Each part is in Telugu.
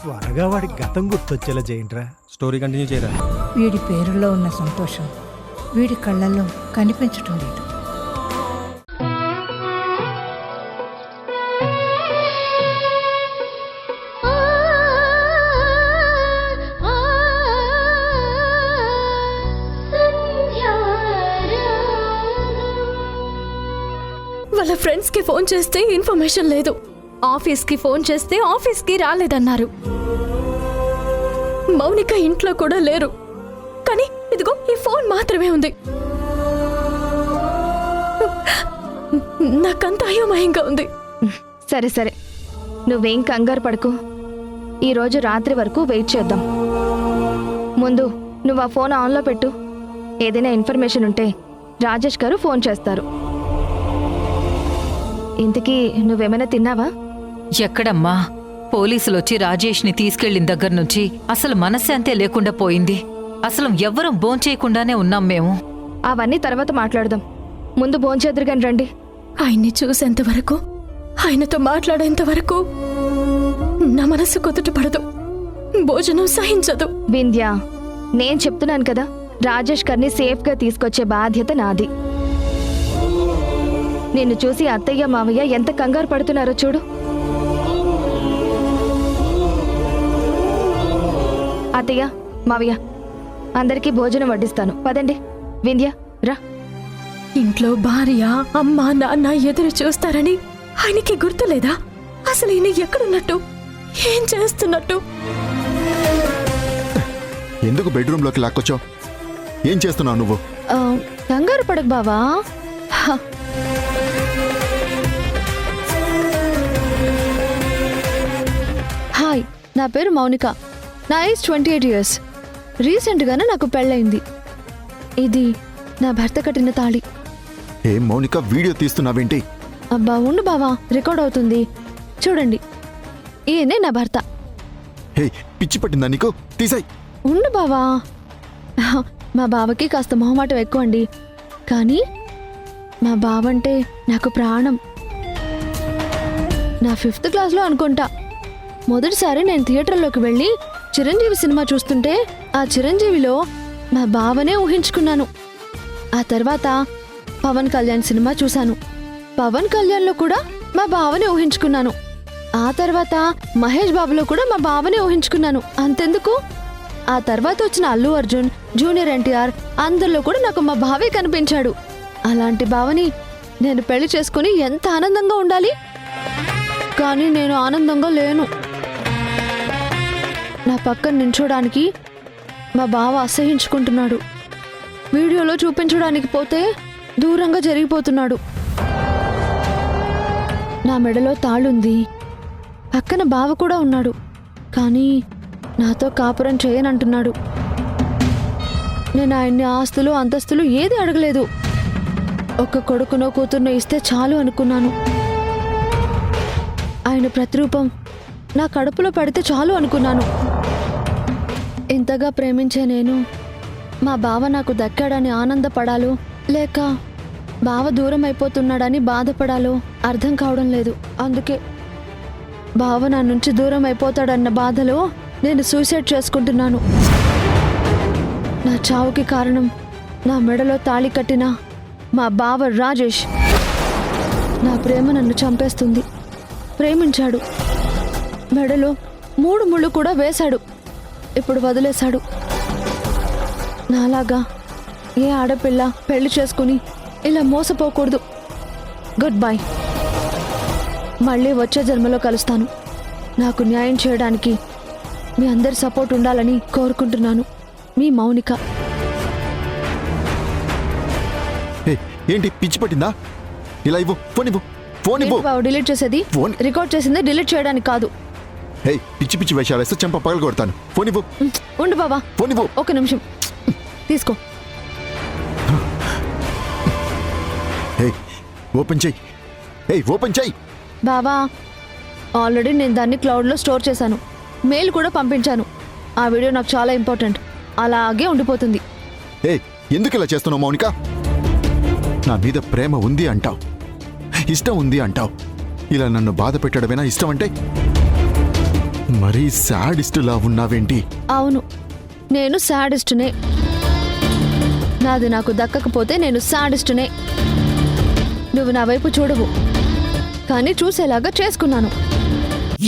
త్వరగా వాడి గతం గుర్తొచ్చేలా చేయండిరా. స్టోరీ కంటిన్యూ చేయరా. వీడి పేరులో ఉన్న సంతోషం వీడి కళ్ళల్లో కనిపించటం లేదు. వాళ్ళ ఫ్రెండ్స్ కి ఫోన్ చేస్తే ఇన్ఫర్మేషన్ లేదు, ఆఫీస్ కి ఫోన్ చేస్తే ఆఫీస్ కి రాలేదన్నారు. మౌనిక ఇంట్లో కూడా లేరు, కానీ ఇదిగో ఈ ఫోన్ మాత్రమే ఉంది. నాకంత అయోమయంగా ఉంది. సరే సరే, నువ్వేం కంగారు పడకు. ఈరోజు రాత్రి వరకు వెయిట్ చేద్దాం. ముందు నువ్వు ఆ ఫోన్ ఆన్లో పెట్టు. ఏదైనా ఇన్ఫర్మేషన్ ఉంటే రాజేష్ గారు ఫోన్ చేస్తారు. ఇంతకీ నువ్వేమైనా తిన్నావా? ఎక్కడమ్మా, పోలీసులు వచ్చి రాజేష్ని తీసుకెళ్లిన దగ్గర నుంచి అసలు మనశ్శాంతే లేకుండా పోయింది. అసలు ఎవ్వరం భోంచేయకుండానే ఉన్నాం మేము. అవన్నీ తర్వాత మాట్లాడదాం. ముందు భోంచేద్దరుగాని రండి. ఆయన్ని చూసేంత వరకు, ఆయనతో మాట్లాడేంత వరకు నా మనసు కుదుట పడదు, భోజనం సహించదు. వింధ్య, నేను చెప్తున్నాను కదా, రాజేష్ గారిని సేఫ్గా తీసుకొచ్చే బాధ్యత నాది. నిన్ను చూసి అత్తయ్య మావయ్య ఎంత కంగారు పడుతున్నారో చూడు. అత్తయ్య మావయ్య, అందరికీ భోజనం వడ్డిస్తాను, పదండి. వింధ్య రా. ఇంట్లో భార్య అమ్మ నాన్న ఎదురు చూస్తారని ఆయనకి గుర్తులేదా? అసలు ఈయన ఎక్కడున్నట్టు, ఏం చేస్తున్నట్టు? ఎందుకు బెడ్రూమ్లోకి లాక్కొచ్చావు? ఏం చేస్తున్నావు నువ్వు? కంగారు పడకు బావా. హాయ్, నా పేరు మౌనిక. నా ఏజ్ 28 years. రీసెంట్గానే నాకు పెళ్ళయింది. ఇది నా భర్త కట్టిన తాళి. ఏం మౌనిక, వీడియో తీస్తున్నావేంటి? అబ్బా ఉండు బావా, రికార్డ్ అవుతుంది. చూడండి, ఈయనే నా భర్త. హే, పిచ్చి పట్టిందా నీకు? తీసాయి. ఉండు బావా. మా బావకి కాస్త మొహమాటం ఎక్కువ అండి, కానీ మా బావంటే నాకు ప్రాణం. నా 5th క్లాస్లో అనుకుంటా మొదటిసారి నేను థియేటర్లోకి వెళ్ళి చిరంజీవి సినిమా చూస్తుంటే ఆ చిరంజీవిలో మా బావనే ఊహించుకున్నాను. ఆ తర్వాత పవన్ కళ్యాణ్ సినిమా చూశాను. పవన్ కళ్యాణ్లో కూడా మా బావనే ఊహించుకున్నాను. ఆ తర్వాత మహేష్ బాబులో కూడా మా బావనే ఊహించుకున్నాను. అంతెందుకు, ఆ తర్వాత వచ్చిన అల్లు అర్జున్, జూనియర్ ఎన్టీఆర్ అందరిలో కూడా నాకు మా బావే కనిపించాడు. అలాంటి బావని నేను పెళ్లి చేసుకుని ఎంత ఆనందంగా ఉండాలి, కానీ నేను ఆనందంగా లేను. నా పక్కన నించోడానికి మా బావ అసహించుకుంటున్నాడు. వీడియోలో చూపించడానికి పోతే దూరంగా జరిగిపోతున్నాడు. నా మెడలో తాళుంది, పక్కన బావ కూడా ఉన్నాడు, కానీ నాతో కాపురం చేయనంటున్నాడు. నేను ఆయన్ని ఆస్తులు అంతస్తులు ఏది అడగలేదు. ఒక్క కొడుకునో కూతుర్నో ఇస్తే చాలు అనుకున్నాను. ఆయన ప్రతిరూపం నా కడుపులో పడితే చాలు అనుకున్నాను. ఇంతగా ప్రేమించే నేను మా బావ నాకు దక్కాడని ఆనందపడాలో లేక బావ దూరం అయిపోతున్నాడని బాధపడాలో అర్థం కావడం లేదు. అందుకే బావ నా నుంచి దూరం అయిపోతాడన్న బాధలో నేను సూసైడ్ చేసుకుంటున్నాను. నా చావుకి కారణం నా మెడలో తాళి కట్టిన మా బావ రాజేష్. నా ప్రేమ నన్ను చంపేస్తుంది. ప్రేమించాడు, మెడలో 3 ముళ్ళు కూడా వేశాడు, ఇప్పుడు వదిలేశాడు. నాలాగా ఏ ఆడపిల్ల పెళ్లి చేసుకుని ఇలా మోసపోకూడదు. Good bye. మళ్ళీ వచ్చే జన్మలో కలుస్తాను. నాకు న్యాయం చేయడానికి మీ అందరి సపోర్ట్ ఉండాలని కోరుకుంటున్నాను. మీ మౌనిక. ఏంటి పిచ్చి పట్టిందా? ఇలా ఇవ్వు, ఫోన్ ఇవ్వు. ఫోన్ ఇవ్వు. డిలీట్ చేసేది రికార్డ్ చేసింది డిలీట్ చేయడానికి కాదు. హే, పిచ్చి పిచ్చి వేషాలు వేస్తే చెంప పగలు కొడతాను. ఫోన్ ఇవ్వు. ఉండు బాబా, ఫోన్ ఇవ్వు. ఒక నిమిషం తీసుకో. హే, ఓపెన్ చెయ్యి. హే, ఓపెన్ చెయ్యి. బాబా, ఆల్రెడీ నేను దాన్ని క్లౌడ్లో స్టోర్ చేశాను, మెయిల్ కూడా పంపించాను. ఆ వీడియో నాకు చాలా ఇంపార్టెంట్, అలాగే ఉండిపోతుంది. హే, ఎందుకు ఇలా చేస్తున్నావు మౌనిక? నా మీద ప్రేమ ఉంది అంటావు, ఇష్టం ఉంది అంటావు. ఇలా నన్ను బాధ పెట్టడమేనా ఇష్టం అంటే? మరీ సాడిస్టులా ఉన్నావేంటి? అవును, నేను సాడిస్టునే. నాది నాకు దక్కకపోతే నేను సాడిస్టునే. నువ్వు నా వైపు చూడవు, కానీ చూసేలాగా చేసుకున్నాను.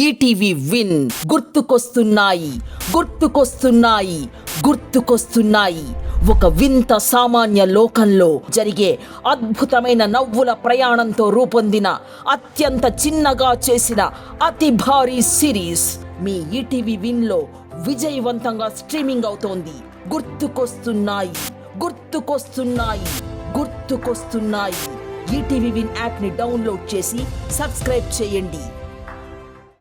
ఈటీవీ విన్ గుర్తుకొస్తున్నాయి, గుర్తుకొస్తున్నాయి, గుర్తుకొస్తున్నాయి. ఒక వింత సామాన్య లోకంలో జరిగే అద్భుతమైన నవ్వుల ప్రయాణంతో రూపొందిన అత్యంత చిన్నగా చేసిన అతి భారీ సిరీస్ మీ ఈటీవీ విన్లో విజయవంతంగా స్ట్రీమింగ్ అవుతోంది. గుర్తుకొస్తున్నాయి, గుర్తుకొస్తున్నాయి, గుర్తుకొస్తున్నాయి. ఈటీవీ విన్ యాప్ని డౌన్లోడ్ చేసి సబ్స్క్రైబ్ చేయండి.